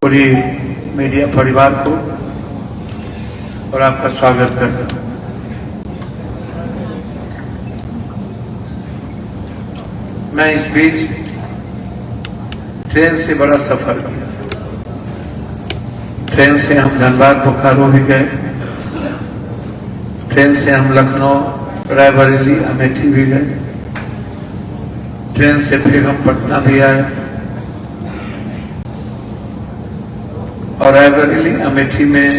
पूरी मीडिया परिवार को और आपका स्वागत करता हूं। मैं इस बीच ट्रेन से बड़ा सफर किया। ट्रेन से हम धनबाद बोकारो भी गए, ट्रेन से हम लखनऊ रायबरेली अमेठी भी गए, ट्रेन से फिर हम पटना भी आए और रायबरेली अमेठी में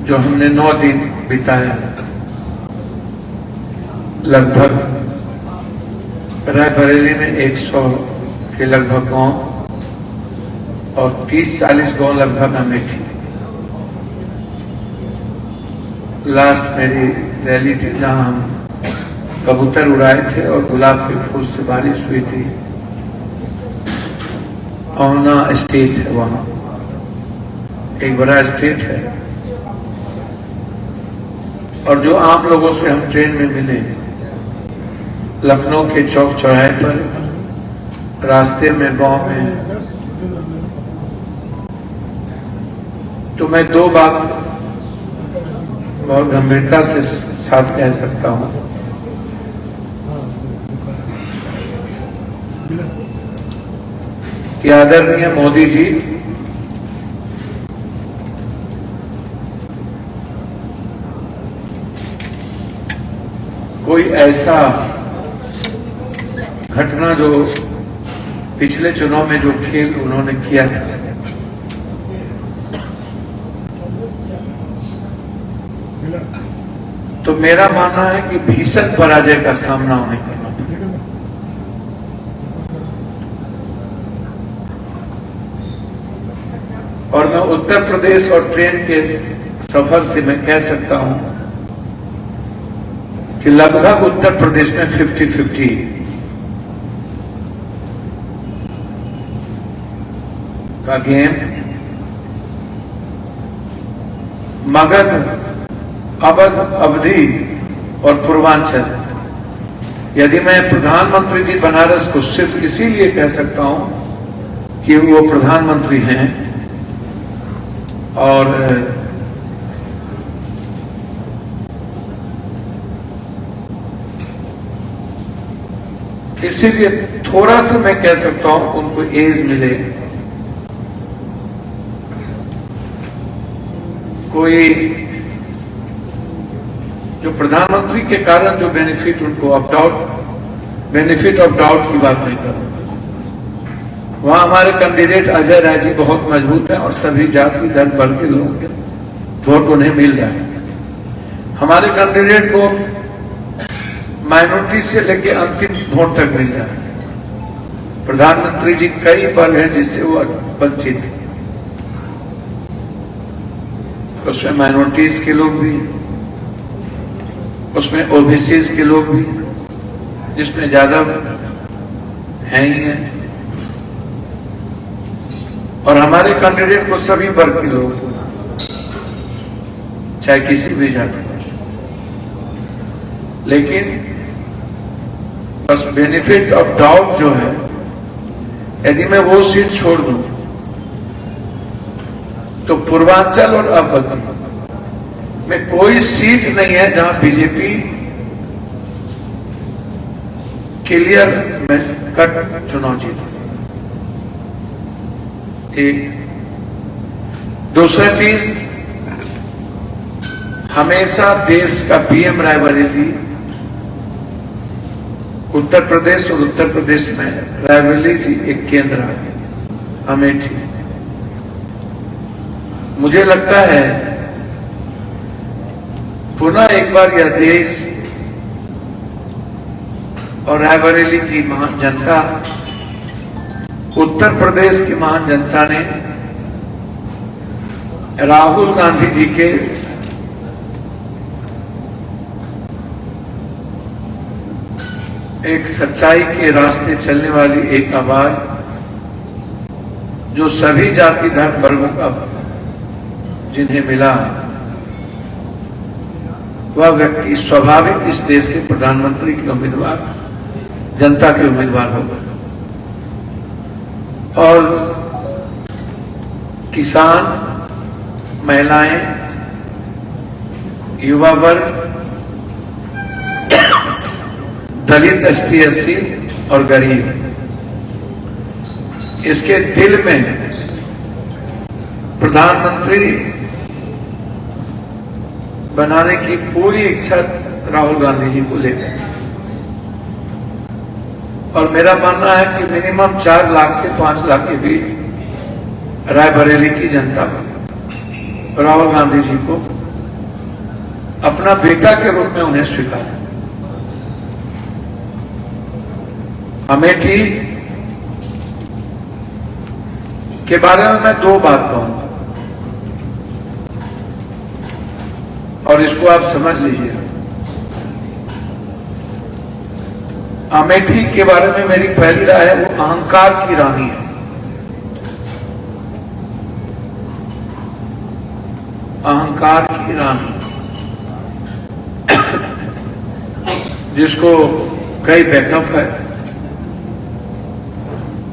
जो हमने 9 दिन बिताया, लगभग रायबरेली में 100 के लगभग गांव और 30-40 गांव लगभग अमेठी। लास्ट मेरी रैली थी जहां हम कबूतर उड़ाए थे और गुलाब के फूल से बारिश हुई थी। पहुना स्टेट है, वहां एक बड़ा स्टेट है। और जो आम लोगों से हम ट्रेन में मिले, लखनऊ के चौक चौराहे पर, रास्ते में, गांव में, तो मैं 2 बात बहुत गंभीरता से साथ कह सकता हूं कि आदरणीय मोदी जी कोई ऐसा घटना जो पिछले चुनाव में जो खेल उन्होंने किया था, तो मेरा मानना है कि भीषण पराजय का सामना उन्हें करना पड़ेगा। और मैं उत्तर प्रदेश और ट्रेन के सफर से मैं कह सकता हूं कि लगभग उत्तर प्रदेश में 50-50 का गेम। मगध, अवध, अवधि और पूर्वांचल, यदि मैं प्रधानमंत्री जी बनारस को सिर्फ इसीलिए कह सकता हूं कि वो प्रधानमंत्री हैं और इसीलिए थोड़ा सा मैं कह सकता हूं उनको एज मिले, कोई जो प्रधानमंत्री के कारण जो बेनिफिट उनको बेनिफिट ऑफ डाउट की बात नहीं करूं। वहां हमारे कैंडिडेट अजय राय जी बहुत मजबूत हैं और सभी जाति धर्म वर्ग के लोगों के वोट उन्हें मिल रहा है। हमारे कैंडिडेट को माइनॉरिटी से लेकर अंतिम वोट तक मिल रहा है। प्रधानमंत्री जी कई वर्ग हैं जिससे वो वंचित है, उसमें माइनॉरिटीज के लोग भी, उसमें ओबीसी के लोग भी, जिसमें ज्यादा हैं ही हैं, और हमारे कैंडिडेट को सभी वर्ग के लोग, चाहे किसी भी जाति, लेकिन बस बेनिफिट ऑफ डाउट जो है, यदि मैं वो सीट छोड़ दूं तो पूर्वांचल और अवध में कोई सीट नहीं है जहां बीजेपी क्लियर में कट चुनाव जीत। एक दूसरा चीज, हमेशा देश का पीएम रायबरेली, उत्तर प्रदेश और उत्तर प्रदेश में रायबरेली एक केंद्र है, अमेठी। मुझे लगता है पुनः एक बार यह देश और रायबरेली की महान जनता, उत्तर प्रदेश की महान जनता ने राहुल गांधी जी के एक सच्चाई के रास्ते चलने वाली एक आवाज, जो सभी जाति धर्म वर्गों का जिन्हें मिला, वह व्यक्ति स्वाभाविक इस देश के प्रधानमंत्री के उम्मीदवार, जनता के उम्मीदवार होगा। और किसान, महिलाएं, युवा वर्ग, दलित, एसटी, एससी और गरीब, इसके दिल में प्रधानमंत्री बनाने की पूरी इच्छा राहुल गांधी जी को लेकर। और मेरा मानना है कि मिनिमम 4 लाख से 5 लाख के बीच रायबरेली की जनता राहुल गांधी जी को अपना बेटा के रूप में उन्हें स्वीकार। अमेठी के बारे में मैं 2 बात कहूंगा और इसको आप समझ लीजिए। अमेठी के बारे में मेरी पहली राय है, वो अहंकार की रानी है। अहंकार की रानी, जिसको कई बैकअप है,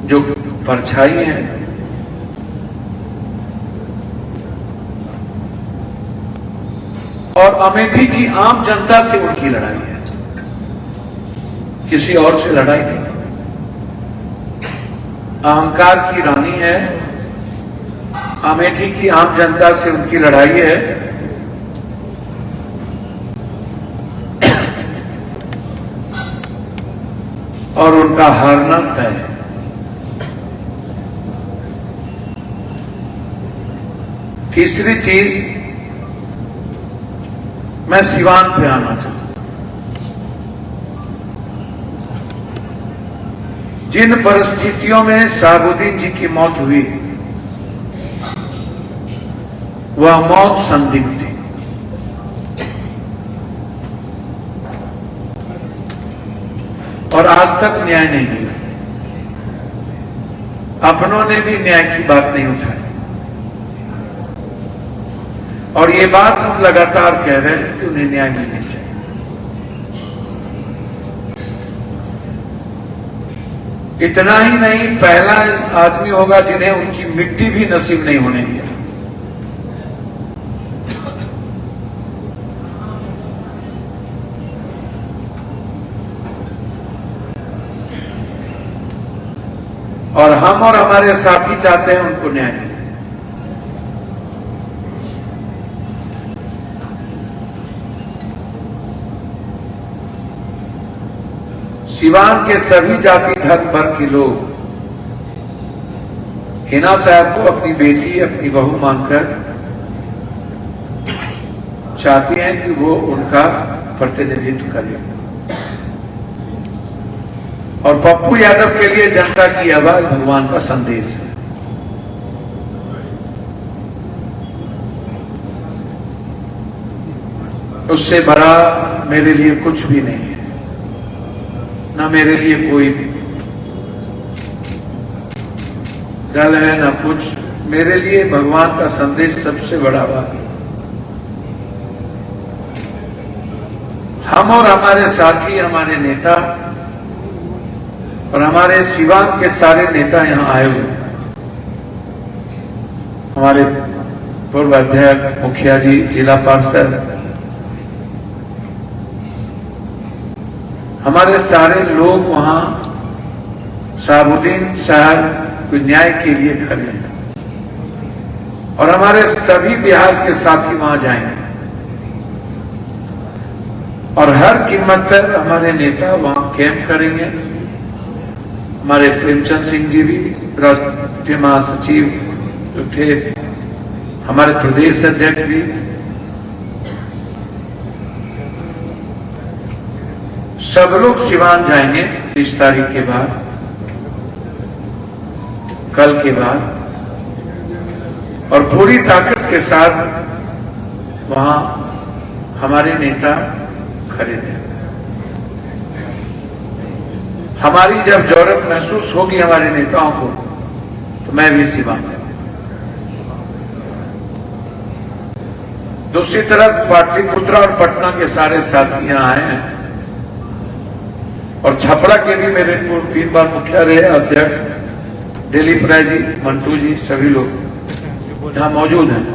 जो परछाई है, और अमेठी की आम जनता से उनकी लड़ाई है, किसी और से लड़ाई नहीं। अहंकार की रानी है, अमेठी की आम जनता से उनकी लड़ाई है। और उनका हारना तय है। तीसरी चीज, मैं सिवान पे आना चाहता हूं। जिन परिस्थितियों में शहाबुद्दीन जी की मौत हुई, वह मौत संदिग्ध थी। और आज तक न्याय नहीं मिला। अपनों ने भी न्याय की बात नहीं उठाई। और ये बात हम लगातार कह रहे हैं कि उन्हें न्याय मिलना चाहिए। इतना ही नहीं, पहला आदमी होगा जिन्हें उनकी मिट्टी भी नसीब नहीं होने दिया। और हम और हमारे साथी चाहते हैं उनको न्याय मिले। सिवान के सभी जाति धर्म वर्ग के लोग हिना साहब को अपनी बेटी, अपनी बहू मानकर चाहती हैं कि वो उनका प्रतिनिधित्व करे। और पप्पू यादव के लिए जनता की आवाज भगवान का संदेश है। उससे बड़ा मेरे लिए कुछ भी नहीं है, ना मेरे लिए कोई दल है, ना कुछ। मेरे लिए भगवान का संदेश सबसे बड़ा बात है। हम और हमारे साथी, हमारे नेता और हमारे सिवान के सारे नेता यहां आए हुए। हमारे पूर्व अध्यक्ष, मुखिया जी, जिला पार्षद, हमारे सारे लोग वहां शहाबुद्दीन साहब को न्याय के लिए खड़े हैं। और हमारे सभी बिहार के साथी वहां जाएंगे। और हर कीमत पर हमारे नेता वहां कैंप करेंगे। हमारे प्रेमचंद सिंह जी भी, राष्ट्रीय महासचिव जो थे, हमारे प्रदेश अध्यक्ष भी, सब लोग सिवान जाएंगे 30 तारीख के बाद, कल के बाद। और पूरी ताकत के साथ वहां हमारे नेता खड़े हैं। हमारी जब जरूरत महसूस होगी हमारे नेताओं को, तो मैं भी सिवान जाऊंगा। दूसरी तरफ पाटलिपुत्र और पटना के सारे साथी यहां आए हैं। और छपरा के भी मेरे पूर्व 3 बार मुखिया रहे, अध्यक्ष दिलीप राय जी, मंटू जी, सभी लोग यहाँ मौजूद हैं।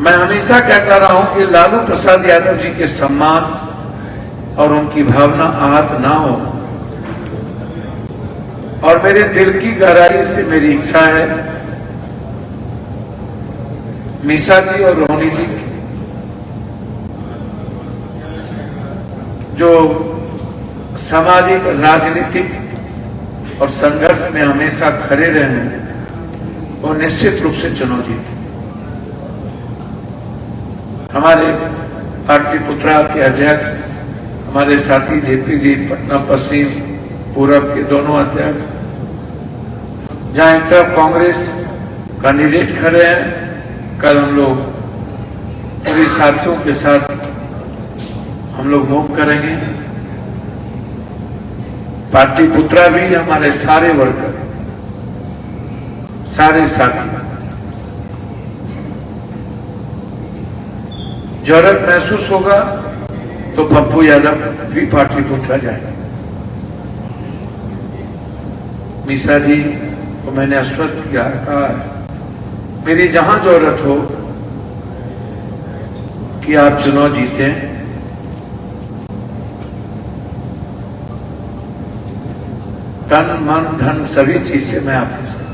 मैं हमेशा कहता रहा हूं कि लालू प्रसाद यादव जी के सम्मान और उनकी भावना आहत ना हो, और मेरे दिल की गहराई से मेरी इच्छा है मीसा जी और रोहनी जी जो सामाजिक, राजनीतिक और संघर्ष में हमेशा खड़े रहे हैं, वो निश्चित रूप से चुनाव जीते। हमारे पाटलिपुत्रा के अध्यक्ष, हमारे साथी जेपी जी, पटना पश्चिम पूरब के दोनों अध्यक्ष, जहां एक तरफ कांग्रेस कैंडिडेट खड़े हैं, कल हम लोग पूरी साथियों के साथ हम लोग मूव करेंगे। पाटलिपुत्रा भी हमारे सारे वर्कर, सारे साथी जरूरत महसूस होगा तो पप्पू यादव भी पाटलिपुत्रा जाएंगे। मीसा जी को मैंने आश्वस्त किया, कहा मेरी जहां जरूरत हो कि आप चुनाव जीते, तन मन धन सभी चीज से मैं आपके साथ।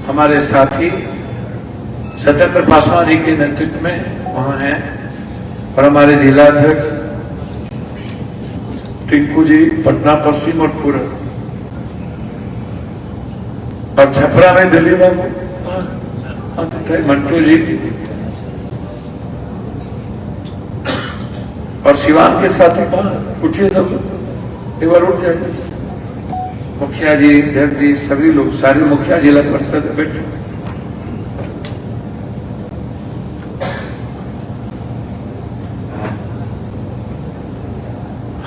हमारे साथी सत्येंद्र पासवान जी के नेतृत्व में वहां हैं, और हमारे जिला अध्यक्ष टिंकू जी, पटना पश्चिम और पूरब, और छपरा में दिल्ली में मंटू जी, और सिवान के साथी कहाँ उठिए, सब एक बार उठ जाए। मुखिया जी, अध्यक्ष जी, सभी लोग, सारे मुखिया जिला परिषद बैठे।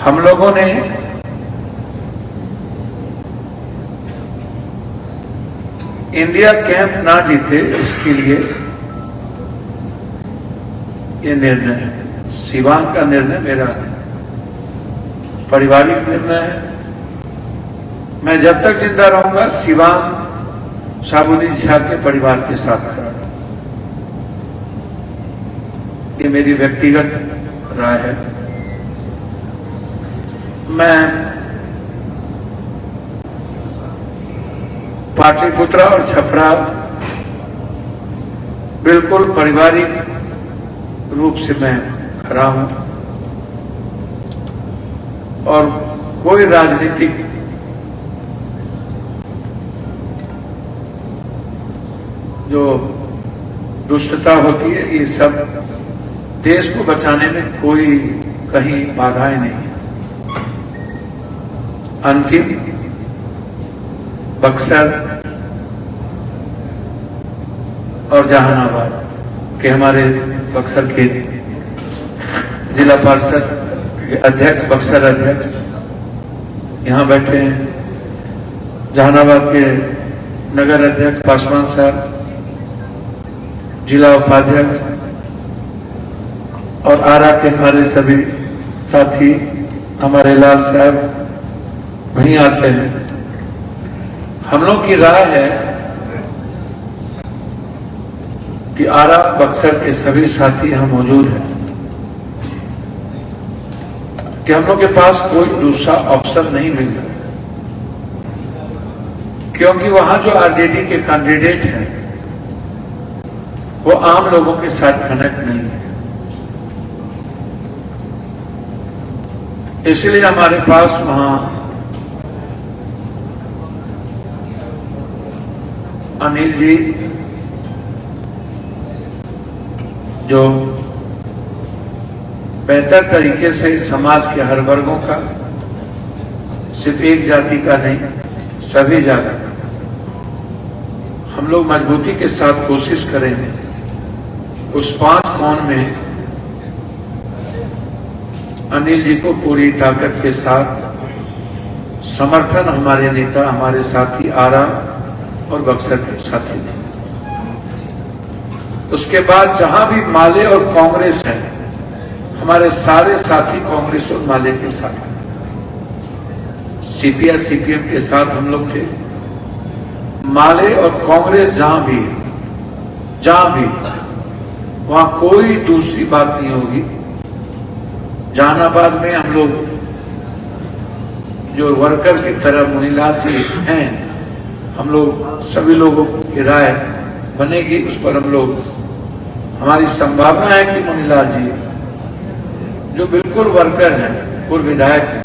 हम लोगों ने इंडिया कैंप ना जीते इसके लिए ये निर्णय है। सिवान का निर्णय मेरा पारिवारिक निर्णय है। मैं जब तक जिंदा रहूंगा सिवान शाहबुद्दीन शाह के परिवार के साथ खड़ा, ये मेरी व्यक्तिगत राय है। मैं पाटलिपुत्रा और छपरा बिल्कुल पारिवारिक रूप से मैं खड़ा हूं, और कोई राजनीतिक जो दुष्टता होती है, ये सब देश को बचाने में कोई कहीं बाधाएं नहीं। अंतिम बक्सर और जहानाबाद के हमारे बक्सर के जिला पार्षद के अध्यक्ष, बक्सर अध्यक्ष यहाँ बैठे हैं, जहानाबाद के नगर अध्यक्ष पासवान साहब, जिला उपाध्यक्ष, और आरा के हमारे सभी साथी, हमारे लाल साहब वहीं आते हैं। हम लोग की राय है कि आरा बक्सर के सभी साथी यहाँ मौजूद हैं, कि हम लोग के पास कोई दूसरा ऑप्शन नहीं मिल रहा, क्योंकि वहां जो आरजेडी के कैंडिडेट हैं वो आम लोगों के साथ कनेक्ट नहीं है। इसलिए हमारे पास वहां अनिल जी, जो बेहतर तरीके से समाज के हर वर्गों का, सिर्फ एक जाति का नहीं, सभी जाति, हम लोग मजबूती के साथ कोशिश करेंगे उस 5 कोण में अनिल जी को पूरी ताकत के साथ समर्थन हमारे नेता, हमारे साथी आरा और बक्सर के साथी ने। उसके बाद जहां भी माले और कांग्रेस है, हमारे सारे साथी कांग्रेस और माले के साथ। सीपीआई सीपीएम के साथ हम लोग थे। माले और कांग्रेस जहां भी वहां कोई दूसरी बात नहीं होगी। जहानाबाद में हम लोग जो वर्कर की तरह मुनीलाल जी हैं, हम लोग सभी लोगों की राय बनेगी, उस पर हम लोग, हमारी संभावना है कि मुनीलाल जी जो बिल्कुल वर्कर हैं, पूर्व विधायक हैं,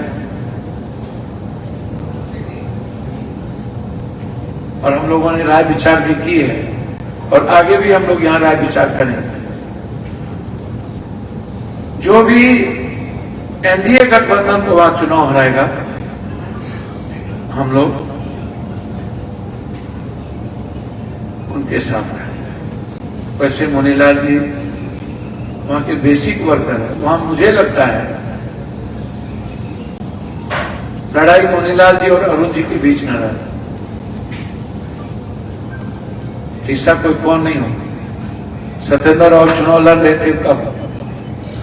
और हम लोगों ने राय विचार भी की है और आगे भी हम लोग यहाँ राय विचार करेंगे। जो भी एनडीए गठबंधन को वहां चुनाव हराएगा, हम लोग उनके साथ हैं। वैसे मुनीलाल जी वहां के बेसिक वर्कर है। वहां मुझे लगता है लड़ाई मुनीलाल जी और अरुण जी के बीच न रहा, तीसरा कोई कौन नहीं हो। सत्येंद्र और चुनाव लड़ रहे थे, कब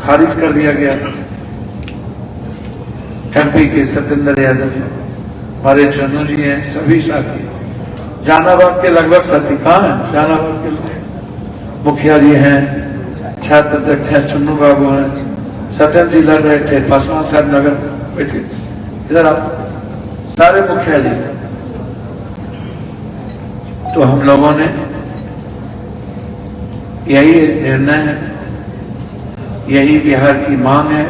खारिज कर दिया गया। एमपी के सत्येंद्र यादव, हमारे चन्नू जी हैं, सभी साथी, जहानाबाद के लगभग साथी कहाँ हैं, जहानाबाद के मुखिया जी हैं, छात्र अध्यक्ष हैं, चुन्नू बाबू हैं, सत्येंद्र जी लड़ रहे थे, पासवान साहब नगर बैठे, इधर आप सारे मुखिया जी। तो हम लोगों ने यही निर्णय है, यही बिहार की मांग है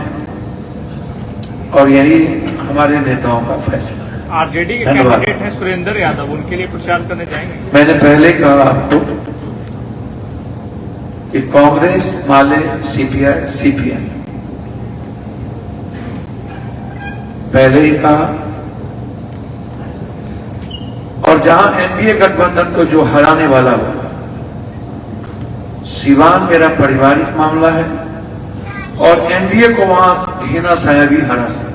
और यही हमारे नेताओं का फैसला है। आरजेडी के कैंडिडेट हैं सुरेंद्र यादव, उनके लिए प्रचार करने जाएंगे? मैंने पहले कहा आपको कि कांग्रेस, माले, सीपीआई, सीपीएम, पहले ही कहा। और जहां एनडीए गठबंधन को जो हराने वाला हो, सिवान मेरा पारिवारिक मामला है और एनडीए को वहां हिना साहब ही हरा सकता।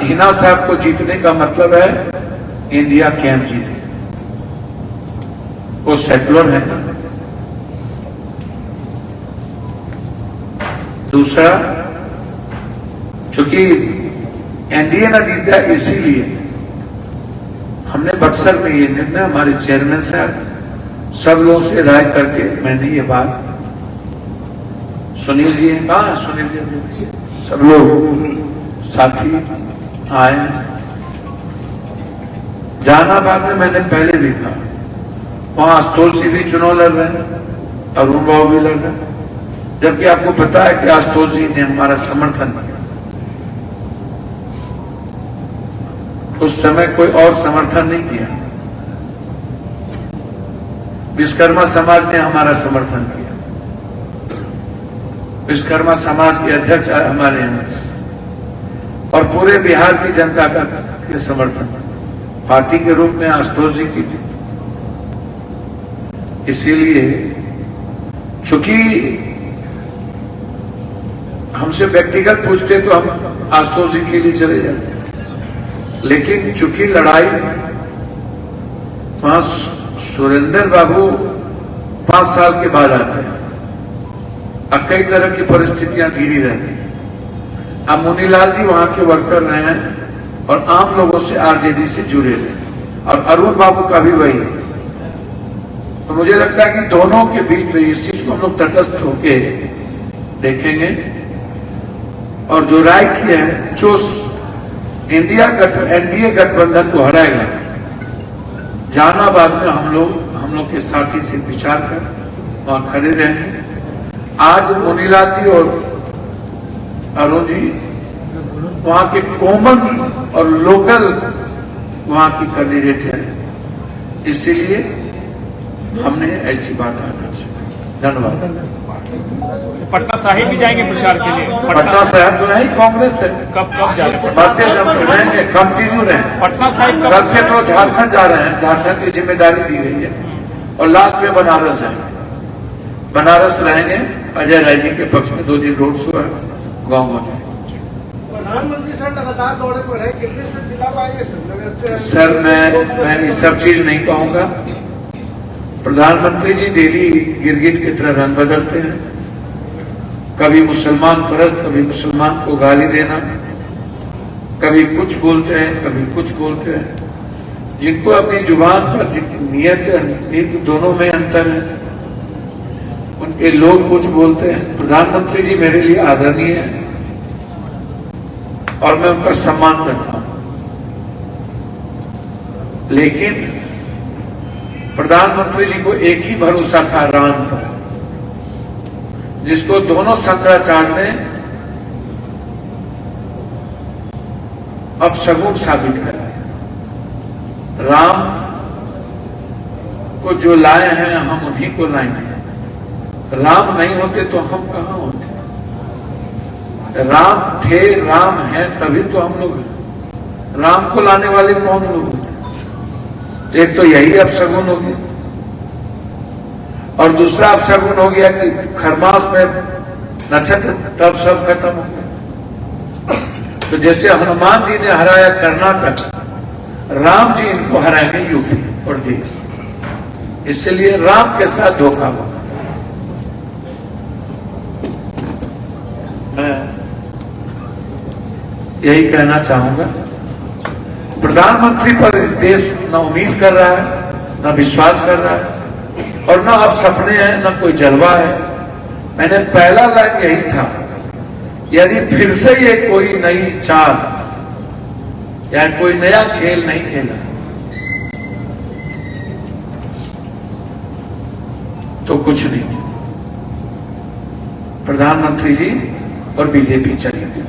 हिना साहब को जीतने का मतलब है इंडिया कैंप जीते, वो सेकुलर है। दूसरा, चूंकि एनडीए ना जीता, इसीलिए हमने बक्सर में ये निर्णय, हमारे चेयरमैन साहब सब लोगों से राय करके मैंने ये बात, सुनील जी हैं, कहा सुनील जी, सब लोग साथी आए। जहानाबाद में मैंने पहले भी कहा, वहां आशुतोष जी भी चुनाव लड़ रहे हैं, अरुण बाबू भी लड़ रहे हैं, जबकि आपको पता है कि आशुतोष जी ने हमारा समर्थन किया। उस समय कोई और समर्थन नहीं किया, विश्वकर्मा समाज ने हमारा समर्थन किया। विश्वकर्मा समाज के अध्यक्ष हमारे यहाँ और पूरे बिहार की जनता का के समर्थन पार्टी के रूप में आशुतोष जी की थी। इसीलिए चूंकि हमसे व्यक्तिगत पूछते तो हम आशुतोष जी के लिए चले जाते, लेकिन चूंकि लड़ाई वहां सुरेंद्र बाबू 5 साल के बाद आते हैं, अब कई तरह की परिस्थितियां घिरी रहती हैं। अब मुनीलाल जी वहां के वर्कर रहे हैं और आम लोगों से आरजेडी से जुड़े रहे, और अरुण बाबू का भी वही। तो मुझे लगता है कि दोनों के बीच में इस चीज को हम लोग तटस्थ होके देखेंगे और जो राय की है, जो एनडीए गठबंधन को हराएगा, जहानाबाद में हम लोग के साथी से विचार कर वहां खड़े रहेंगे। आज मुनीलाल जी और अरुण जी वहां के कॉमन और लोकल वहां की कैंडिडेट है, इसीलिए हमने ऐसी बात आज। धन्यवाद। पटना साहिब भी जाएंगे प्रचार के लिए? पटना साहिब तो नहीं, कांग्रेस है। कब जाएंगे? रहेंगे, कंटिन्यू रहेंगे। पटना साहिब कल से तो झारखंड जा रहे हैं, झारखंड की जिम्मेदारी दी गई है, और लास्ट में बनारस है। बनारस रहेंगे, अजय राय जी के पक्ष में 2 दिन रोड शो है, गाँव में। प्रधानमंत्री सर लगातार दौरे पर है, कितने से जिला पाएंगे सर? मैं ये सब चीज नहीं कहूंगा। प्रधानमंत्री जी डेली गिरगिट की तरह रंग बदलते हैं, कभी मुसलमान परस्त, कभी मुसलमान को गाली देना, कभी कुछ बोलते हैं, कभी कुछ बोलते हैं। जिनको अपनी जुबान पर नीयत दोनों में अंतर है, उनके लोग कुछ बोलते हैं। प्रधानमंत्री जी मेरे लिए आदरणीय है और मैं उनका सम्मान करता हूं, लेकिन प्रधानमंत्री जी को एक ही भरोसा था, राम पर, जिसको दोनों शंकराचार्य ने अब सगुण साबित कर दिया। राम को जो लाए हैं हम उन्हीं को लाएंगे। राम नहीं होते तो हम कहां होते? राम थे, राम हैं, तभी तो हम लोग हैं। राम को लाने वाले कौन लोग होते? एक तो यही अपशगुन हो गया, और दूसरा अपशगुन हो गया कि खरमास में नक्षत्र, तब सब खत्म हो गया। तो जैसे हनुमान जी ने हराया कर्नाटक, राम जी इनको हराएंगे यूपी और देश। इसलिए राम के साथ धोखा हुआ। मैं यही कहना चाहूंगा, प्रधानमंत्री पर इस देश न उम्मीद कर रहा है, न विश्वास कर रहा है, और न अब सपने हैं, न कोई जलवा है। मैंने पहला लाइन यही था, यदि फिर से ये कोई नई चाल या कोई नया खेल नहीं खेला तो कुछ नहीं। प्रधानमंत्री जी और बीजेपी चलेगी।